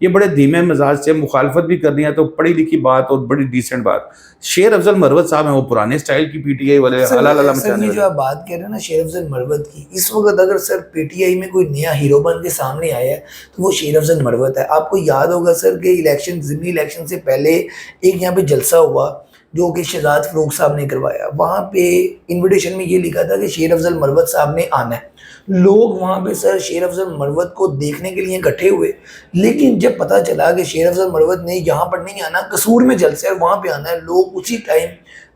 یہ بڑے دھیمے مزاج سے مخالفت بھی کرنی ہے تو پڑھی لکھی بات اور بڑی ڈیسنٹ بات. شیر افضل مروت صاحب ہیں وہ پرانے سٹائل کی پی ٹی آئی والے سر اللہ سر مچانے یہ جو والے. آپ بات کہہ رہے ہیں نا شیر افضل مروت کی، اس وقت اگر سر پی ٹی آئی میں کوئی نیا ہیرو بن کے سامنے آیا ہے تو وہ شیر افضل مروت ہے. آپ کو یاد ہوگا سر کہ الیکشن ضمنی الیکشن سے پہلے ایک یہاں پہ جلسہ ہوا جو کہ شہزاد فروخ صاحب نے کروایا. وہاں پہ انویٹیشن میں یہ لکھا تھا کہ شیر افضل مروت صاحب نے آنا ہے. لوگ وہاں پہ سر شیر افضل مروت کو دیکھنے کے لیے اکٹھے ہوئے، لیکن جب پتہ چلا کہ شیر افضل مروت نے یہاں پر نہیں آنا، قصور میں جلسہ ہے وہاں پہ آنا ہے، لوگ اسی ٹائم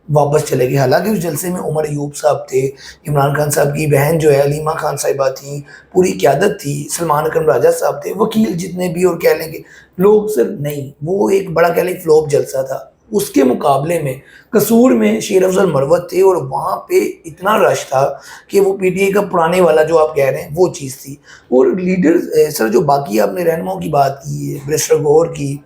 واپس چلے گئے. حالانکہ اس جلسے میں عمر ایوب صاحب تھے، عمران خان صاحب کی بہن جو ہے علیمہ خان صاحبہ تھیں، پوری قیادت تھی، سلمان اکرم راجہ صاحب تھے، وکیل جتنے بھی، اور کہہ لیں کہ لوگ سر نہیں، وہ ایک بڑا کہہ لیں فلوپ جلسہ تھا. اس کے مقابلے میں قصور میں شیر افضل مروت تھے اور وہاں پہ اتنا رش تھا کہ وہ پی ٹی آئی کا پرانے والا جو آپ کہہ رہے ہیں وہ چیز تھی. اور لیڈر سر جو باقی آپ نے رہنماؤں کی بات کی ہے، برسٹر گور کی،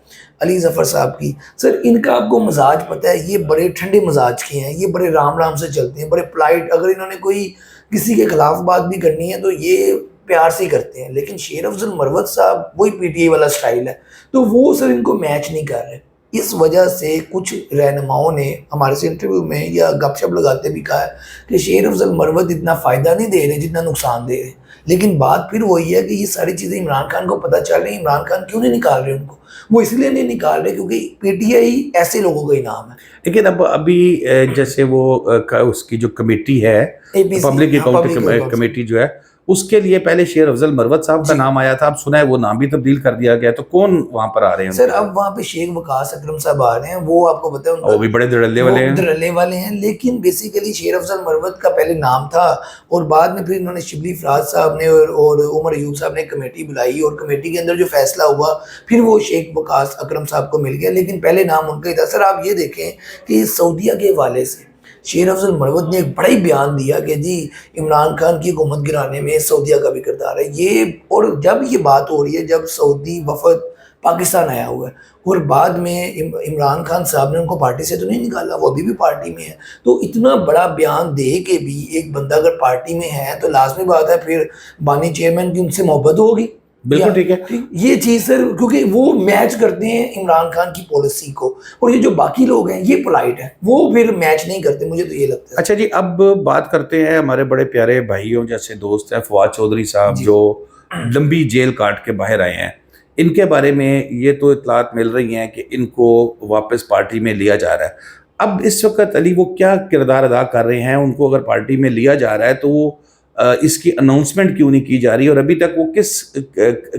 علی ظفر صاحب کی، سر ان کا آپ کو مزاج پتہ ہے، یہ بڑے ٹھنڈے مزاج کے ہیں، یہ بڑے رام رام سے چلتے ہیں، بڑے پلائٹ. اگر انہوں نے کوئی کسی کے خلاف بات بھی کرنی ہے تو یہ پیار سے ہی کرتے ہیں. لیکن شیر افضل مروت صاحب وہی پی ٹی آئی والا سٹائل ہے تو وہ سر ان کو میچ نہیں کر رہے. اس وجہ سے کچھ رہنماؤں نے ہمارے سے انٹرویو میں یا گپ شپ لگاتے بھی کہا ہے کہ شیر افضل مروت اتنا فائدہ نہیں دے رہے جتنا نقصان دے رہے. لیکن بات پھر وہی ہے کہ یہ ساری چیزیں عمران خان کو پتہ چل رہی ہیں. عمران خان کیوں نہیں نکال رہے ان کو؟ وہ اس لیے نہیں نکال رہے کیونکہ پی ٹی آئی ایسے لوگوں کا انعام ہے. لیکن ابھی جیسے وہ اس کی جو کمیٹی ہے پبلک اکاؤنٹ کمیٹی جو ہے اس کے لیے پہلے شیر افضل مروت صاحب کا نام آیا تھا، اب سنا ہے وہ نام بھی تبدیل کر دیا گیا، تو کون وہاں پر آ رہے ہیں؟ سر اب وہاں پہ شیخ وقاص اکرم صاحب آ رہے ہیں. وہ آپ کو پتہ ہے وہ بھی بڑے دھڑلے والے ہیں، دھڑلے والے ہیں. لیکن بیسیکلی شیر افضل مروت کا پہلے نام تھا اور بعد میں پھر انہوں نے شبلی فراز صاحب نے اور عمر ایوب صاحب نے کمیٹی بلائی اور کمیٹی کے اندر جو فیصلہ ہوا پھر وہ شیخ وقاص اکرم صاحب کو مل گیا. لیکن پہلے نام ان کا ہی تھا. سر آپ یہ دیکھیں کہ سعودیہ کے حوالے سے شیر افضل مروت نے ایک بڑا ہی بیان دیا کہ جی عمران خان کی حکومت گرانے میں سعودیہ کا بھی کردار ہے یہ. اور جب یہ بات ہو رہی ہے جب سعودی وفد پاکستان آیا ہوا ہے اور بعد میں عمران خان صاحب نے ان کو پارٹی سے تو نہیں نکالا، وہ ابھی بھی پارٹی میں ہے، تو اتنا بڑا بیان دے کے بھی ایک بندہ اگر پارٹی میں ہے تو لازمی بات ہے پھر بانی چیئرمین کی ان سے محبت ہوگی. بالکل ٹھیک ہے. یہ چیز سر کیونکہ وہ میچ کرتے ہیں عمران خان کی پالیسی کو، اور یہ جو باقی لوگ ہیں یہ پولائٹ ہیں، وہ پھر میچ نہیں کرتے، مجھے تو یہ لگتا ہے. اچھا جی، اب بات کرتے ہیں ہمارے بڑے پیارے بھائیوں جیسے دوست ہیں فواد چودھری صاحب جو لمبی جیل کاٹ کے باہر آئے ہیں. ان کے بارے میں یہ تو اطلاعات مل رہی ہیں کہ ان کو واپس پارٹی میں لیا جا رہا ہے. اب اس وقت علی وہ کیا کردار ادا کر رہے ہیں؟ ان کو اگر پارٹی میں لیا جا رہا ہے تو وہ اس کی اناؤنسمنٹ کیوں نہیں کی جا رہی، اور ابھی تک وہ کس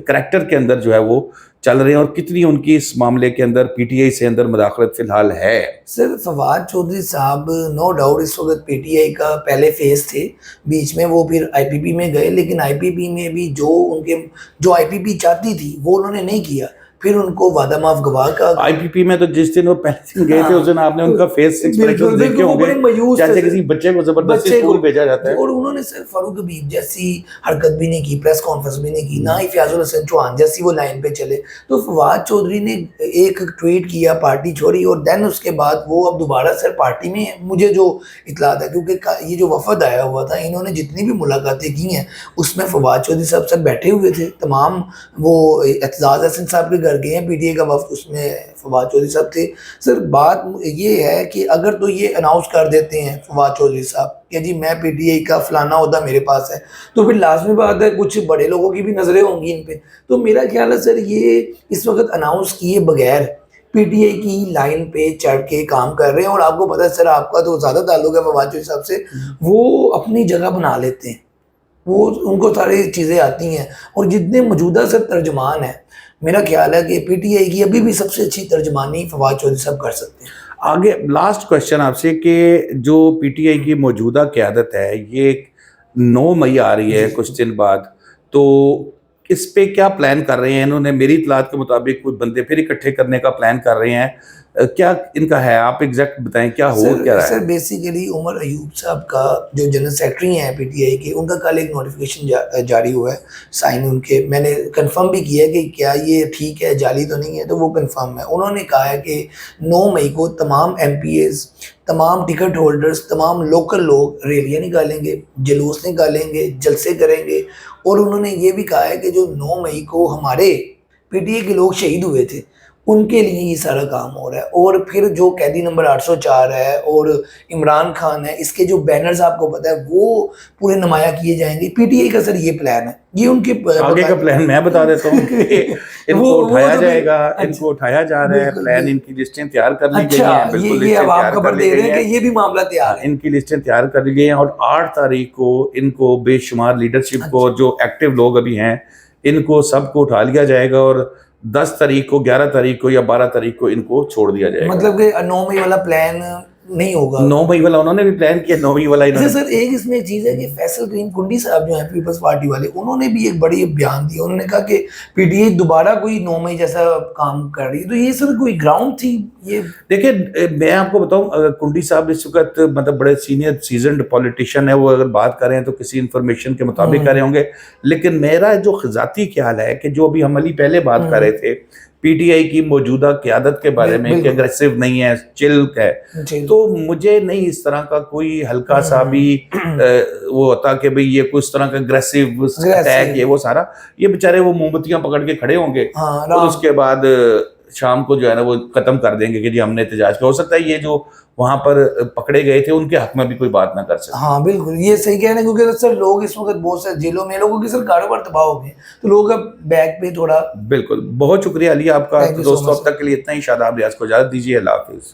کریکٹر کے اندر جو ہے وہ چل رہے ہیں، اور کتنی ان کی اس معاملے کے اندر پی ٹی آئی سے اندر مداخلت فی الحال ہے؟ سر فواد چودھری صاحب نو ڈاؤٹ اس وقت پی ٹی آئی کا پہلے فیس تھے، بیچ میں وہ پھر آئی پی پی میں گئے، لیکن آئی پی پی میں بھی جو آئی پی پی چاہتی تھی وہ انہوں نے نہیں کیا. پھر ان کو وعدہ معاف گواہ کا آئی پی پی میں تو جس دن وہ پہلے دن گئے تھے اس دن آپ نے ان کا فیس ایکسپریشن دیکھے ہوں گے جیسے کسی بچے کو زبردستی اسکول بھیجا جاتا ہے. اور انہوں نے سر فاروق حبیب جیسی حرکت بھی نہیں کی، پریس کانفرنس بھی نہیں کی، نہ ہی فیاض الحسن چوہان جیسی وہ لائن پہ چلے. تو فواد چودھری نے ایک ٹویٹ کیا، پارٹی چھوڑی، اور دین اس کے بعد وہ اب دوبارہ سر پارٹی میں ہیں. مجھے جو اطلاعات ہے کیونکہ یہ جو وفد آیا ہوا تھا انہوں نے جتنی بھی ملاقاتیں کی ہیں اس میں فواد چودھری صاحب سر بیٹھے ہوئے تھے. تمام وہ اعتزاز احسن صاحب کے گھر گئے ہیں پی ٹی آئی کا وفد، اس میں فواد چودھری صاحب تھے. سر بات یہ ہے کہ اگر تو یہ اناؤنس کر دیتے ہیں فواد چودھری صاحب کہ جی میں پی ٹی آئی کا فلانا عہدہ میرے پاس ہے، تو پھر لازمی بات ہے کچھ بڑے لوگوں کی بھی نظریں ہوں گی ان پہ. تو میرا خیال ہے سر یہ اس وقت اناؤنس کیے بغیر پی ٹی آئی کی لائن پہ چڑھ کے کام کر رہے ہیں. اور آپ کو پتہ ہے سر آپ کا تو زیادہ تعلق ہے فواد چودھری صاحب سے، وہ اپنی جگہ بنا لیتے ہیں، وہ ان کو ساری چیزیں آتی ہیں. اور جتنے موجودہ سر ترجمان ہیں میرا خیال ہے کہ پی ٹی آئی کی ابھی بھی سب سے اچھی ترجمانی فواد چودھری صاحب کر سکتے ہیں. آگے لاسٹ کوشچن آپ سے کہ جو پی ٹی آئی کی موجودہ قیادت ہے یہ 9 مئی آ رہی ہے کچھ دن بعد، تو اس پہ کیا پلان کر رہے ہیں؟ انہوں نے میری اطلاعات کے مطابق کچھ بندے پھر اکٹھے کرنے کا پلان کر رہے ہیں، کیا ان کا ہے؟ آپ ایگزیکٹ بتائیں کیا ہو کیا رہا ہے؟ سر بیسیکلی عمر ایوب صاحب کا جو جنرل سیکرٹری ہیں پی ٹی آئی کے، ان کا کل ایک نوٹیفیکیشن جاری ہوا ہے، سائن ان کے، میں نے کنفرم بھی کیا ہے کہ کیا یہ ٹھیک ہے، جعلی تو نہیں ہے، تو وہ کنفرم ہے. انہوں نے کہا ہے کہ 9 مئی کو تمام ایم پی ایز، تمام ٹکٹ ہولڈرز، تمام لوکل لوگ ریلیاں نکالیں گے، جلوس نکالیں گے، جلسے کریں گے. اور انہوں نے یہ بھی کہا ہے کہ جو 9 مئی کو ہمارے پی ٹی اے کے لوگ شہید ہوئے تھے، ان کے لیے یہ سارا کام ہو رہا ہے. اور پھر جو قیدی نمبر 804 ہے اور عمران خان ہے، اس کے جو بینرز آپ کو پتہ ہے وہ پورے نمایاں کیے جائیں گے. پی ٹی اے کا سر یہ پلان ہے، یہ ان کے آگے کا پلان میں بتا دیتا ہوں کہ ان کو اٹھایا جائے گا، ان کو اٹھایا جا رہا ہے. پلان ان کی لسٹیں تیار کر لی گئی ہیں، بالکل یہ اب آپ خبر دے رہے ہیں کہ یہ بھی معاملہ تیار ہے. ان کی لسٹیں تیار کر لی گئی ہیں، اور 8 تاریخ کو ان کو بے شمار لیڈرشپ کو جو ایکٹیو لوگ ابھی ہیں ان کو سب کو اٹھا لیا جائے گا، اور 10 تاریخ کو 11 تاریخ کو یا 12 تاریخ کو ان کو چھوڑ دیا جائے گا. مطلب کہ 9 مئی والا پلان نہیں ہوگا. 9 مئی والا انہوں نے بھی پلان کیا، 9 مئی والا انہوں نے. سر ایک اس میں ایک چیز ہے کہ فیصل کریم کنڈی صاحب جو ہیں پیپلز پارٹی والے، انہوں نے بھی ایک بڑی بیان دیا. انہوں نے کہا کہ پی ٹی اے دوبارہ کوئی 9 مئی جیسا کام کر رہی ہے. تو یہ سر کوئی گراؤنڈ تھی یہ؟ دیکھیں میں آپ کو بتاؤں، کنڈی صاحب اس وقت مطلب بڑے سینئر سیزنڈ پولیٹیشین ہے، وہ اگر بات کریں تو کسی انفارمیشن کے مطابق کر رہے ہوں گے. لیکن میرا جو ذاتی خیال ہے کہ جو ابھی ہم علی پہلے بات کر رہے تھے پی ٹی آئی کی موجودہ قیادت کے بارے میں کہ اگریسو نہیں ہے، چل ہے، تو مجھے نہیں اس طرح کا کوئی ہلکا سا بھی وہ ہوتا کہ بھئی یہ کوئی اس طرح کا اگریسو اٹیک ہے. وہ سارا یہ بیچارے وہ موم بتیاں پکڑ کے کھڑے ہوں گے اور اس کے بعد شام کو جو ہے نا وہ ختم کر دیں گے کہ جی ہم نے احتجاج کیا. ہو سکتا ہے یہ جو وہاں پر پکڑے گئے تھے ان کے حق میں بھی کوئی بات نہ کر سکے. ہاں بالکل یہ صحیح کہہ رہے ہیں، کیونکہ سر لوگ اس وقت بہت سے جیلوں میں، لوگوں کی سر کاروبار تباہ ہو گئے، تو لوگ اب بیک پہ تھوڑا. بالکل. بہت شکریہ علی آپ کا. دوستوں اب تک کے لیے اتنا ہی. شاداب ریاض کو اجازت دیجیے. اللہ حافظ.